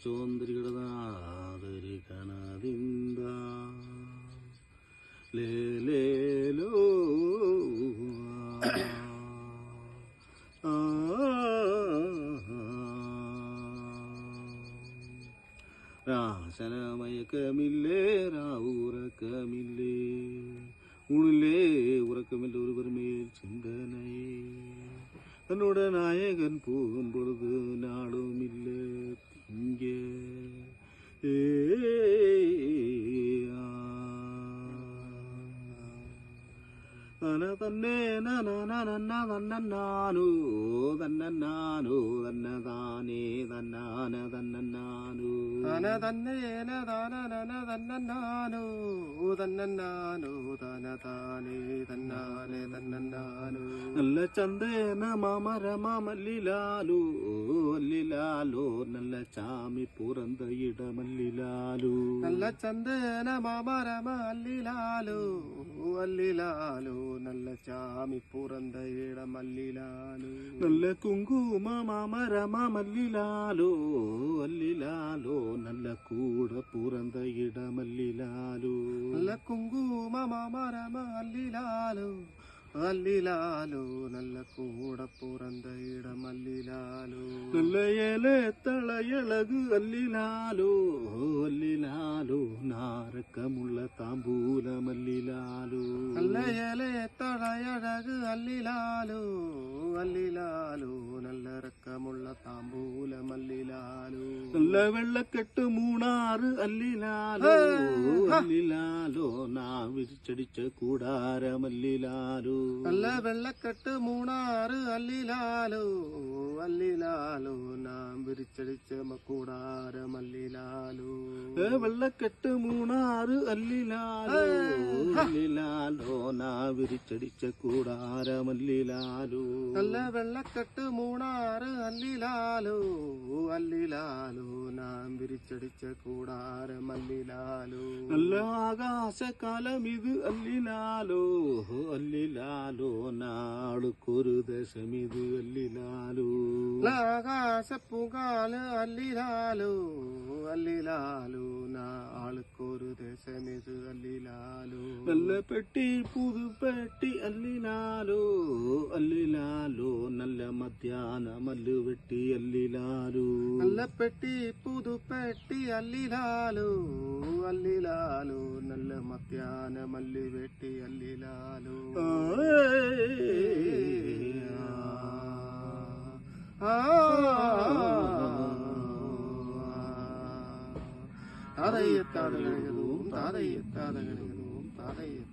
ചോന്തിരികടനാദരി കനദിന്ദ ലേലേലോ രാശനമയക്കമില്ലേ ഉറക്കമില്ലേ ഉണില്ലേ ഉറക്കമില്ല ഒരുവർ മേൽ ചിന്തനയെ തന്നോട് നായകൻ പോകും പൊഴുത് നാടുമില്ല തിങ്ക തന്നെ തന്നാനോ തന്നാനോ തന്നതാനേ തന്നാന തന്നാനോ തന്നേന തന്നാനോ തന്നാനോ തനതാനേ തന്നാനേ തന്നാനോ നല്ല ചന്ദേന മാമരമാമല്ലിലാലോ അല്ലിലാലോ നല്ല ചാമി പുറന്ത ഇടമല്ലിലാലോ നല്ല ചന്ദേന മാമരമ അല്ലിലാലോ അല്ലിലാലോ നല്ല ചാമി പുറന്ത ഇടമല്ലിലാലോ നല്ല കുങ്കുമ മാമരമാമല്ലിലാലോ അല്ലിലാലോ നല്ല കൂട പുറന്ത ഇടമല്ലിലാലോ നല്ല കുങ്കുമ മാമരമ അല്ലിലാലോ അല്ലിലാലോ നല്ല കൂട പുറന്ത ഇടമല്ലിലാലോ നല്ല ഇല തളയളക് അല്ലിലാലോ അല്ലിലാലോ നാരക്കമുള്ള താമ്പൂലമല്ലിലാലോ നല്ല ഇല തളയഴക് അല്ലിലാലോ അല്ലിലാലോ നല്ല രക്കമുള്ള താമ്പൂലമല്ലിലാലോ നല്ല വെള്ളക്കെട്ട് മൂണാറ് അല്ലിലാലോ അല്ലിലാലോ നാ വിരിച്ചടിച്ച കൂടാരമല്ലിലാലോ നല്ല വെള്ളക്കെട്ട് മൂണാറ് അല്ലിലാലോ അല്ലിലാലോ നാം വിരിച്ചടിച്ച കൂടാരമല്ലിലാലോ വെള്ളക്കെട്ട് മൂണാറ് അല്ലിലാലോ അല്ലിലാലോ നാ വിരിച്ചടിച്ച കൂടാരമല്ലിലാലോ നല്ല വെള്ളക്കെട്ട് മൂണാറ് അല്ലിലാലോ അല്ലിലാലോ നാം വിരിച്ചടിച്ച കൂടാരമല്ലിലാലോ നല്ല ആകാശകാലം ഇത് അല്ലിലാലോ അല്ലിലാലോ നാളുക്കൊരു ദശമിത് അല്ലിലാലോ ആകാശപ്പൂകാല് അല്ലിലാലോ അല്ലിലാലോ നാളുക്കൊരു ദശമിത് അല്ലിലാലോ നല്ല പെട്ടി പുതുപ്പെട്ടി അല്ലിലാലോ അല്ലിലാലോ നല്ല മധ്യാന മല്ല് വെട്ടി അല്ലിലാലോ നല്ല പെട്ടി പുതുപ്പെട്ടി അല്ലിലാലോ അല്ലിലാലോ നല്ല മധ്യാന മല്ല് വെട്ടി അല്ലിലാലോ താതയ്യത്താതകളും താതയ്യത്താതകളും താതയ്യ